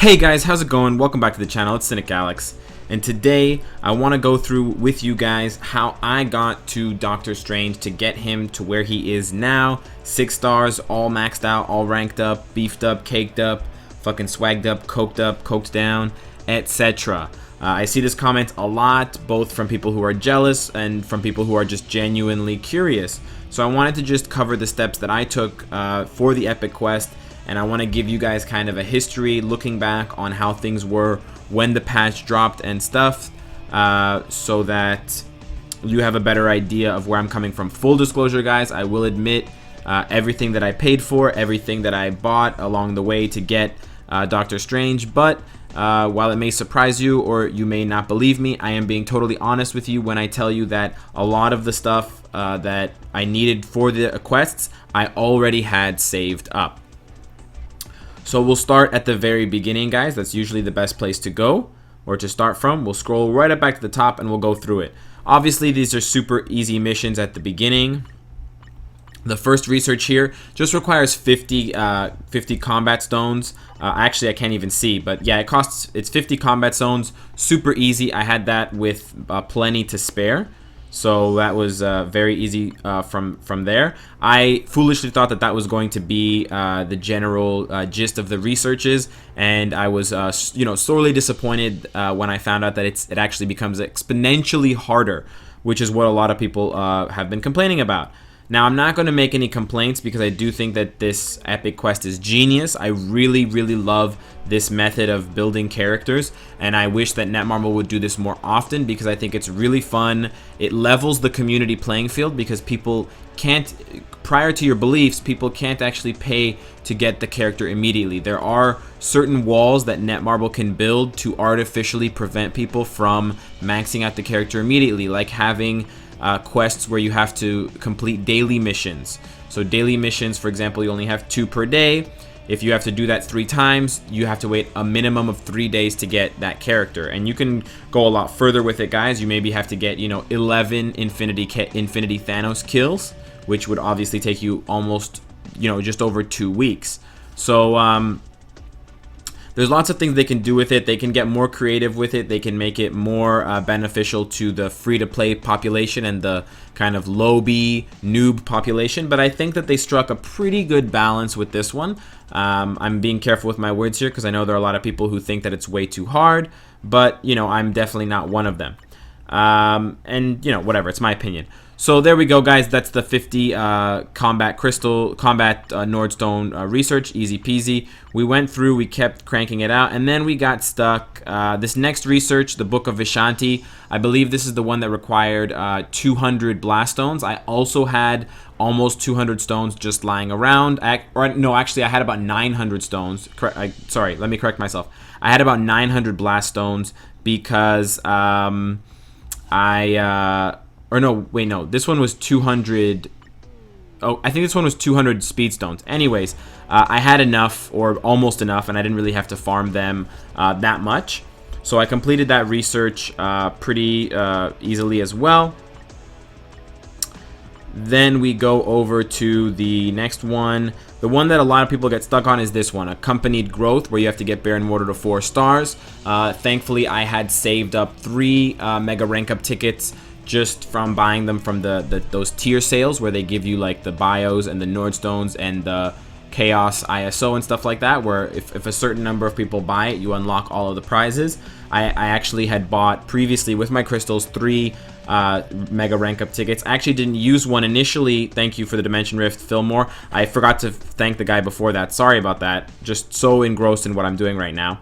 Hey guys, how's it going? Welcome back to the channel. It's Cynicalex, and today I want to go through with you guys how I got to Doctor Strange to get him to where he is now. 6 stars, all maxed out, all ranked up, beefed up, caked up, fucking swagged up, coked down, etc. I see this comment a lot, both from people who are jealous and from people who are just genuinely curious. So I wanted to just cover the steps that I took for the Epic Quest, and I want to give you guys kind of a history looking back on how things were when the patch dropped and stuff, so that you have a better idea of where I'm coming from. Full disclosure, guys, I will admit everything that I paid for, everything that I bought along the way to get Doctor Strange, but while it may surprise you or you may not believe me, I am being totally honest with you when I tell you that a lot of the stuff that I needed for the quests I already had saved up. So we'll start at the very beginning, guys. That's usually the best place to go or to start from. We'll scroll right up back to the top and we'll go through it. Obviously, these are super easy missions at the beginning. The first research here just requires 50 combat stones. Actually, I can't even see, but yeah, it's 50 combat stones. Super easy. I had that with plenty to spare. So that was very easy from there. I foolishly thought that that was going to be the general gist of the researches, and I was sorely disappointed when I found out that it actually becomes exponentially harder, which is what a lot of people have been complaining about. Now, I'm not going to make any complaints because I do think that this Epic Quest is genius. I really, really love this method of building characters, and I wish that Netmarble would do this more often because I think it's really fun. It levels the community playing field because people can't, prior to your beliefs, people can't actually pay to get the character immediately. There are certain walls that Netmarble can build to artificially prevent people from maxing out the character immediately, like having quests where you have to complete daily missions. So daily missions, for example, you only have 2 per day. If you have to do that 3 times, you have to wait a minimum of 3 days to get that character. And you can go a lot further with it, guys. You maybe have to get 11 Infinity Thanos kills, which would obviously take you almost just over 2 weeks. So there's lots of things they can do with it. They can get more creative with it. They can make it more beneficial to the free-to-play population and the kind of low-B noob population. But I think that they struck a pretty good balance with this one. I'm being careful with my words here because I know there are a lot of people who think that it's way too hard. But, I'm definitely not one of them. And, whatever. It's my opinion. So there we go, guys. That's the 50 combat Nordstone research. Easy peasy. We went through, we kept cranking it out, and then we got stuck. This next research, the Book of Vishanti, I believe this is the one that required 200 blast stones. I also had almost 200 stones just lying around. No, actually, I had about 900 stones. Sorry, let me correct myself. I had about 900 blast stones because or no, wait, no. This one was 200. Oh, I think this one was 200 speed stones. Anyways, I had enough, or almost enough, and I didn't really have to farm them that much. So I completed that research pretty easily as well. Then we go over to the next one. The one that a lot of people get stuck on is this one, Accompanied Growth, where you have to get Baron Mortar to 4 stars. Thankfully, I had saved up 3 Mega Rank Up tickets just from buying them from those tier sales where they give you like the bios and the Nordstones and the Chaos ISO and stuff like that, where if a certain number of people buy it, you unlock all of the prizes. I actually had bought previously with my crystals 3 Mega Rank Up tickets. I actually didn't use one initially. Thank you for the Dimension Rift, Fillmore. I forgot to thank the guy before that. Sorry about that. Just so engrossed in what I'm doing right now.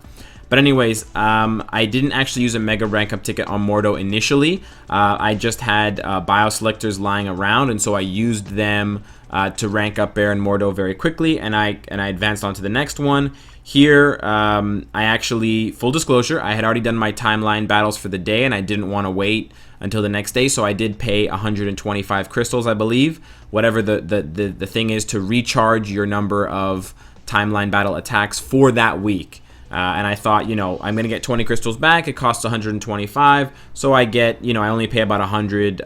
But anyways, I didn't actually use a Mega Rank Up ticket on Mordo initially. I just had Bioselectors lying around, and so I used them to rank up Baron Mordo very quickly, and I advanced on to the next one. Here, I actually, full disclosure, I had already done my timeline battles for the day, and I didn't want to wait until the next day, so I did pay 125 crystals, I believe, whatever the thing is, to recharge your number of timeline battle attacks for that week. And I thought, you know, I'm going to get 20 crystals back. It costs 125. So I get, you know, I only pay about 100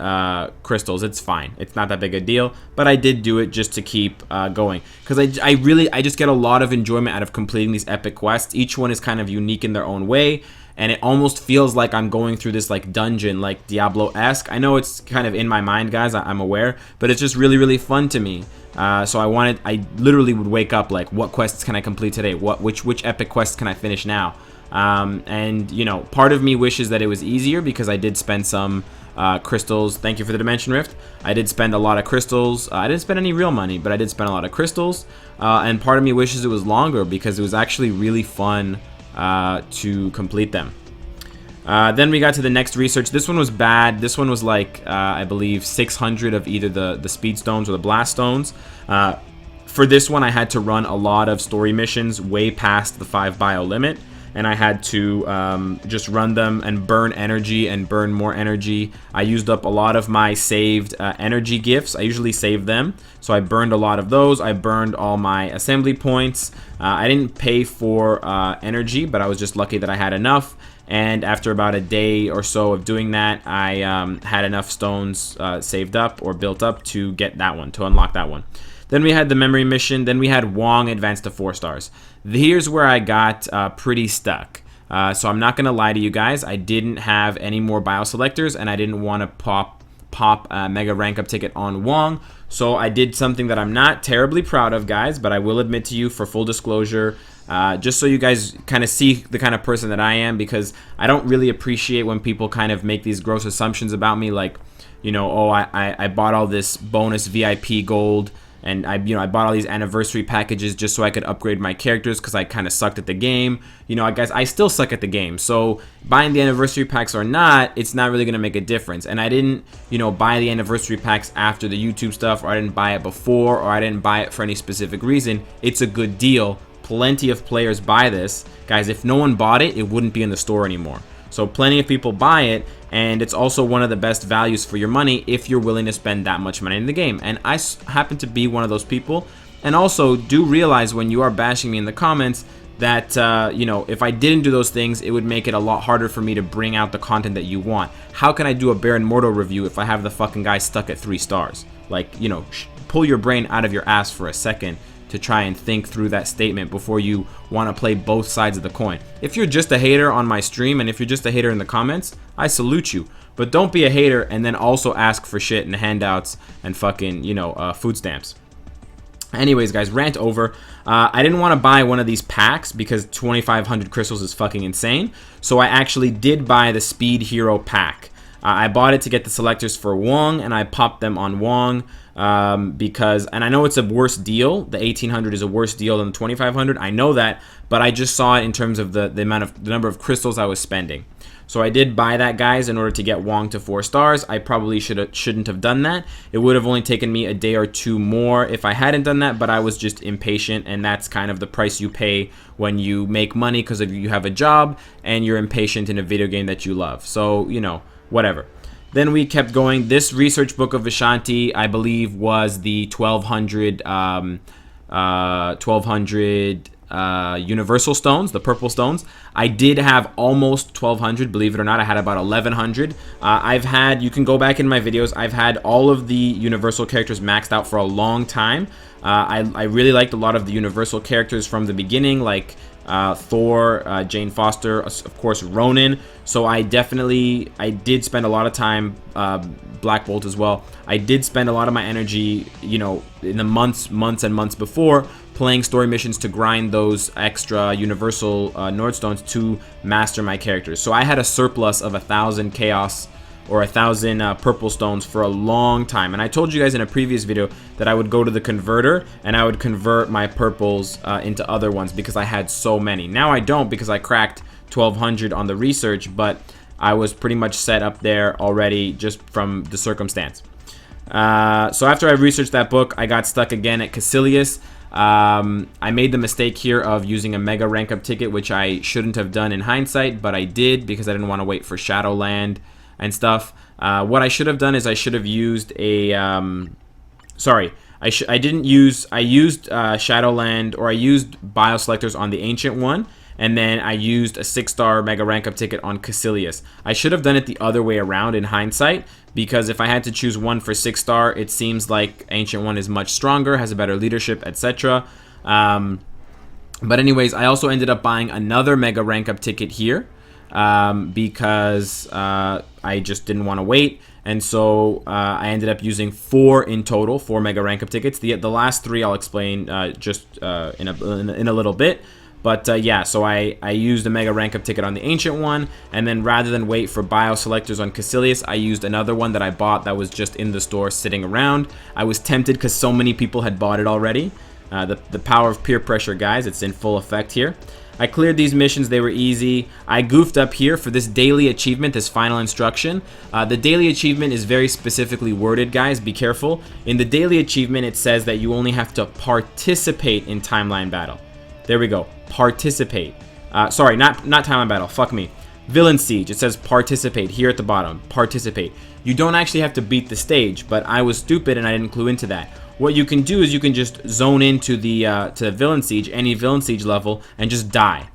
crystals. It's fine. It's not that big a deal. But I did do it just to keep going. Because I just get a lot of enjoyment out of completing these epic quests. Each one is kind of unique in their own way. And it almost feels like I'm going through this like dungeon, like Diablo-esque. I know it's kind of in my mind, guys, I'm aware, but it's just really, really fun to me. So I literally would wake up like, what quests can I complete today? Which epic quests can I finish now? And you know, part of me wishes that it was easier because I did spend some crystals. Thank you for the Dimension Rift. I did spend a lot of crystals. I didn't spend any real money, but I did spend a lot of crystals. And part of me wishes it was longer because it was actually really fun to complete them. Then we got to the next research. This one was bad. This one was like, I believe 600 of either the speed stones or the blast stones. For this one, I had to run a lot of story missions way past the 5 bio limit. And I had to just run them and burn energy and burn more energy. I used up a lot of my saved energy gifts. I usually save them. So I burned a lot of those. I burned all my assembly points. I didn't pay for energy, but I was just lucky that I had enough. And after about a day or so of doing that, I had enough stones saved up or built up to get that one, to unlock that one. Then we had the memory mission. Then we had Wong advanced to 4 stars. Here's where I got pretty stuck. So I'm not going to lie to you guys. I didn't have any more bioselectors, and I didn't want to pop a mega rank up ticket on Wong. So I did something that I'm not terribly proud of, guys, but I will admit to you, for full disclosure, just so you guys kind of see the kind of person that I am, because I don't really appreciate when people kind of make these gross assumptions about me, like, you know, oh, I bought all this bonus VIP gold, and I bought all these anniversary packages just so I could upgrade my characters because I kind of sucked at the game. You know, guys, I still suck at the game. So buying the anniversary packs or not, it's not really going to make a difference. And I didn't, you know, buy the anniversary packs after the YouTube stuff, or I didn't buy it before, or I didn't buy it for any specific reason. It's a good deal. Plenty of players buy this. Guys, if no one bought it, it wouldn't be in the store anymore. So plenty of people buy it, and it's also one of the best values for your money if you're willing to spend that much money in the game. And I happen to be one of those people. And also, do realize when you are bashing me in the comments that, you know, if I didn't do those things, it would make it a lot harder for me to bring out the content that you want. How can I do a Baron Mordo review if I have the fucking guy stuck at 3 stars? Like, you know, pull your brain out of your ass for a second to try and think through that statement before you want to play both sides of the coin. If you're just a hater on my stream, and if you're just a hater in the comments, I salute you. But don't be a hater and then also ask for shit and handouts and fucking, you know, food stamps. Anyways, guys, rant over. I didn't want to buy one of these packs because 2,500 crystals is fucking insane. So I actually did buy the Speed Hero pack. I bought it to get the selectors for Wong, and I popped them on Wong because, and I know it's a worse deal. The 1,800 is a worse deal than the 2,500. I know that, but I just saw it in terms of the number of crystals I was spending. So I did buy that, guys, in order to get Wong to 4 stars. I probably shouldn't have done that. It would have only taken me a day or two more if I hadn't done that, but I was just impatient, and that's kind of the price you pay when you make money because you have a job and you're impatient in a video game that you love. So, you know, whatever. Then we kept going. This research book of Vishanti, I believe, was the 1,200 universal stones, the purple stones. I did have almost 1,200, believe it or not. I had about 1,100. I've had, you can go back in my videos, I've had all of the universal characters maxed out for a long time. I really liked a lot of the universal characters from the beginning, like Thor, Jane Foster, of course Ronin. So I did spend a lot of time, Black Bolt as well. I did spend a lot of my energy, you know, in the months and months before playing story missions to grind those extra universal Nordstones to master my characters. So I had a surplus of 1,000 chaos or 1,000 purple stones for a long time. And I told you guys in a previous video that I would go to the converter and I would convert my purples into other ones because I had so many. Now I don't because I cracked 1,200 on the research, but I was pretty much set up there already just from the circumstance. So after I researched that book, I got stuck again at Caecilius. I made the mistake here of using a mega rank up ticket, which I shouldn't have done in hindsight, but I did because I didn't want to wait for Shadowland and stuff. What I should have done is I should have used a I used Shadowland, or I used bioselectors on the ancient one, and then I used a 6-star Mega Rank Up ticket on Caecilius. I should have done it the other way around in hindsight, because if I had to choose one for 6-star, it seems like Ancient One is much stronger, has a better leadership, etc. But anyways, I also ended up buying another Mega Rank Up ticket here because I just didn't want to wait. And so I ended up using 4 in total, 4 Mega Rank Up tickets. The last 3 I'll explain just in a little bit. But yeah, so I used a Mega Rank Up ticket on the Ancient One, and then rather than wait for bio selectors on Caecilius, I used another one that I bought that was just in the store sitting around. I was tempted because so many people had bought it already. The power of peer pressure, guys, it's in full effect here. I cleared these missions, they were easy. I goofed up here for this daily achievement, this final instruction. The daily achievement is very specifically worded, guys, be careful. In the daily achievement, it says that you only have to participate in timeline battle. There we go, participate. Sorry, not timeline battle, fuck me. Villain Siege, it says participate here at the bottom, participate. You don't actually have to beat the stage, but I was stupid and I didn't clue into that. What you can do is you can just zone into the to Villain Siege, any Villain Siege level, and just die.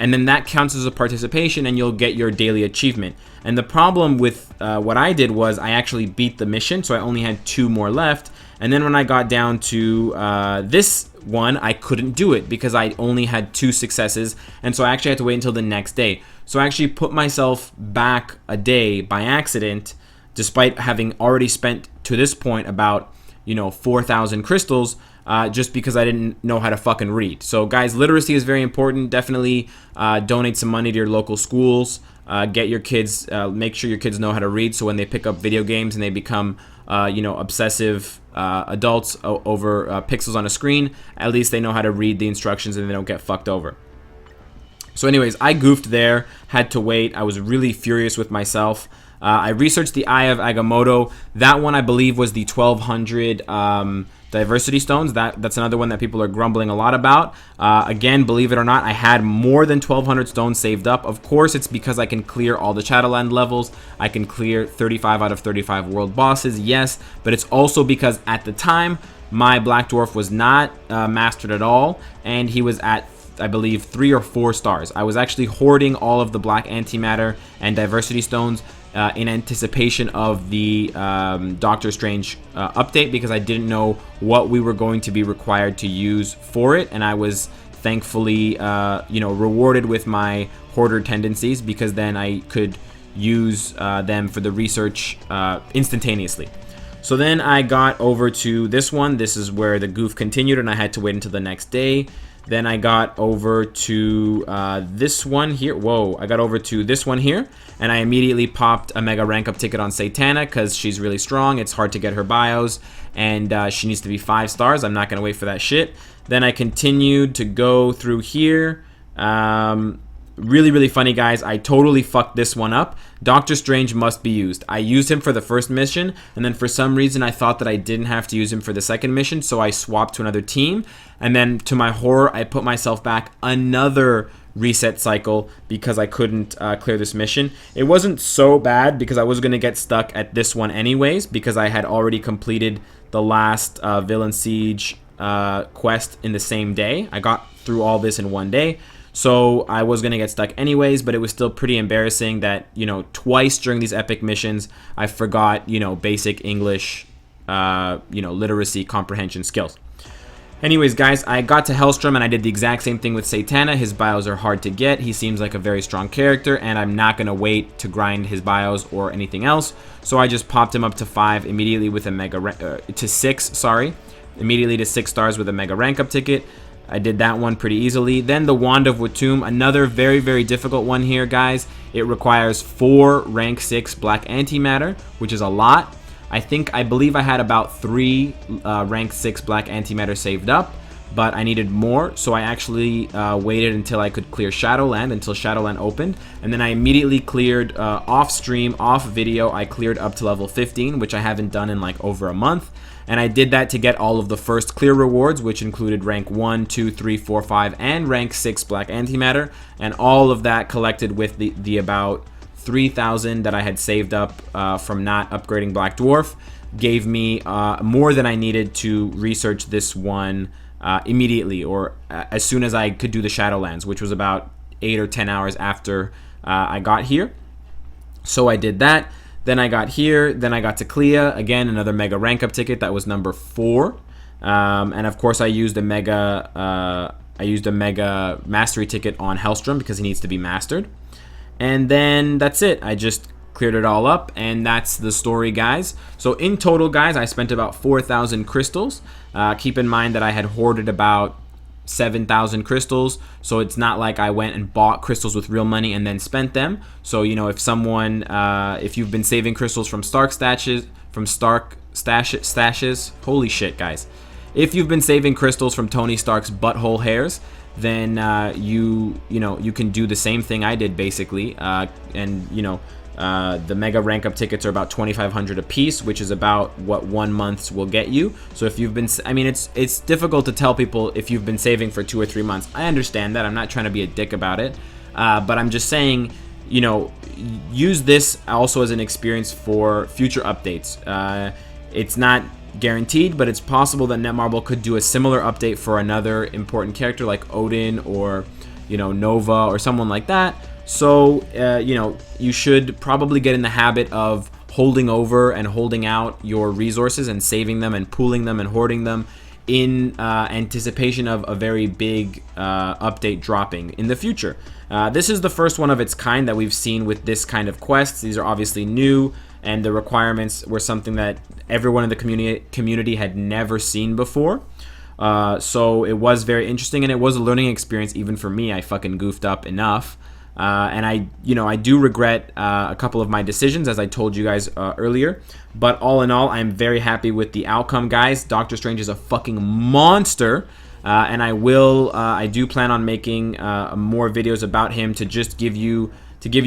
And then that counts as a participation and you'll get your daily achievement. And the problem with what I did was I actually beat the mission, so I only had 2 more left. And then when I got down to this one, I couldn't do it because I only had 2 successes, and so I actually had to wait until the next day. So I actually put myself back a day by accident, despite having already spent to this point about 4,000 crystals, just because I didn't know how to fucking read. So guys, literacy is very important. Definitely donate some money to your local schools. Get your kids, make sure your kids know how to read, so when they pick up video games and they become obsessive adults over pixels on a screen, at least they know how to read the instructions and they don't get fucked over. So anyways, I goofed there, had to wait. I was really furious with myself. I researched the Eye of Agamotto. That one I believe was the 1200 diversity stones. That's another one that people are grumbling a lot about. Again, believe it or not, I had more than 1200 stones saved up. Of course, it's because I can clear all the Shadowland levels. I can clear 35 out of 35 world bosses, yes, but it's also because at the time, my Black Dwarf was not mastered at all, and he was at, I believe, 3 or 4 stars. I was actually hoarding all of the black antimatter and diversity stones in anticipation of the Doctor Strange update, because I didn't know what we were going to be required to use for it, and I was thankfully rewarded with my hoarder tendencies, because then I could use them for the research instantaneously. So then I got over to this one. This is where the goof continued, and I had to wait until the next day. Then I got over to this one here. Whoa, I got over to this one here, and I immediately popped a Mega Rank Up ticket on Satana because she's really strong. It's hard to get her bios, and she needs to be 5 stars. I'm not going to wait for that shit. Then I continued to go through here. Really, really funny, guys. I totally fucked this one up. Doctor Strange must be used. I used him for the first mission, and then for some reason I thought that I didn't have to use him for the second mission, so I swapped to another team. And then to my horror, I put myself back another reset cycle because I couldn't clear this mission. It wasn't so bad because I was going to get stuck at this one anyways, because I had already completed the last Villain Siege quest in the same day. I got through all this in one day. So I was going to get stuck anyways, but it was still pretty embarrassing that, twice during these epic missions, I forgot, basic English, literacy comprehension skills. Anyways, guys, I got to Hellstrom and I did the exact same thing with Satana. His bios are hard to get. He seems like a very strong character, and I'm not going to wait to grind his bios or anything else. So I just popped him up to 5 immediately with a to 6, sorry. Immediately to 6 stars with a Mega Rank Up ticket. I did that one pretty easily. Then the Wand of Watum, another very, very difficult one here, guys. It requires 4 rank 6 black antimatter, which is a lot. I believe I had about 3 rank 6 black antimatter saved up, but I needed more, so I actually waited until I could clear Shadowland, until Shadowland opened, and then I immediately cleared off stream, off video. I cleared up to level 15, which I haven't done in like over a month. And I did that to get all of the first clear rewards, which included rank 1, 2, 3, 4, 5, and rank 6 black antimatter. And all of that collected with the about 3,000 that I had saved up from not upgrading Black Dwarf gave me more than I needed to research this one immediately, or as soon as I could do the Shadowlands, which was about 8 or 10 hours after I got here. So I did that. Then I got here. Then I got to Clea. Again, another mega rank up ticket. That was number 4. And of course, I used a mega mastery ticket on Hellstrom because he needs to be mastered. And then that's it. I just cleared it all up, and that's the story, guys. So in total, guys, I spent about 4,000 crystals. Keep in mind that I had hoarded about 7,000 crystals, so it's not like I went and bought crystals with real money and then spent them. So, you know, if someone, if you've been saving crystals from Stark stashes, holy shit, guys. If you've been saving crystals from Tony Stark's butthole hairs, then you can do the same thing I did, basically. And you know, the mega rank up tickets are about 2,500 a piece, which is about what 1 month will get you. So if you've been, I mean, it's difficult to tell people if you've been saving for 2 or 3 months. I understand that. I'm not trying to be a dick about it, but I'm just saying, you know, use this also as an experience for future updates. It's not guaranteed, but it's possible that Netmarble could do a similar update for another important character like Odin or, you know, Nova or someone like that. So, you know, you should probably get in the habit of holding over and holding out your resources and saving them and pooling them and hoarding them in anticipation of a very big update dropping in the future. This is the first one of its kind that we've seen with this kind of quests. These are obviously new, and the requirements were something that everyone in the community had never seen before. So it was very interesting, and it was a learning experience even for me. I fucking goofed up enough. And I do regret a couple of my decisions, as I told you guys earlier. But all in all, I'm very happy with the outcome, guys. Doctor Strange is a fucking monster. And I do plan on making more videos about him to just give you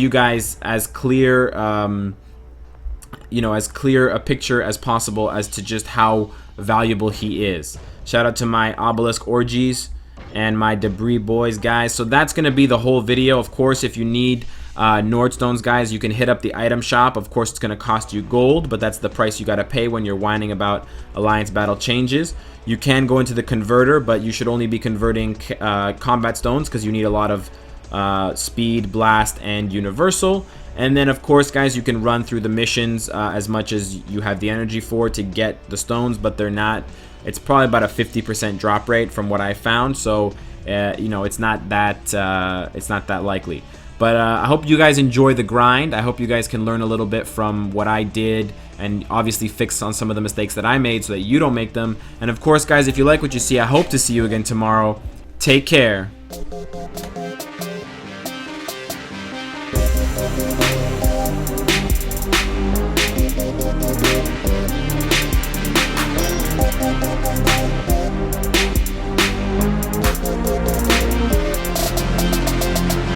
guys as clear as clear a picture as possible as to just how valuable he is. Shout out to my obelisk orgies and my debris boys, guys. So that's gonna be the whole video. Of course, if you need Nordstones, guys, you can hit up the item shop. Of course, it's gonna cost you gold, but that's the price you gotta pay when you're whining about Alliance battle changes. You can go into the converter, but you should only be converting combat stones because you need a lot of speed, blast, and universal. And then, of course, guys, you can run through the missions as much as you have the energy for to get the stones, but they're not. It's probably about a 50% drop rate from what I found, so you know, it's not that likely. But I hope you guys enjoy the grind. I hope you guys can learn a little bit from what I did and obviously fix on some of the mistakes that I made so that you don't make them. And of course, guys, if you like what you see, I hope to see you again tomorrow. Take care.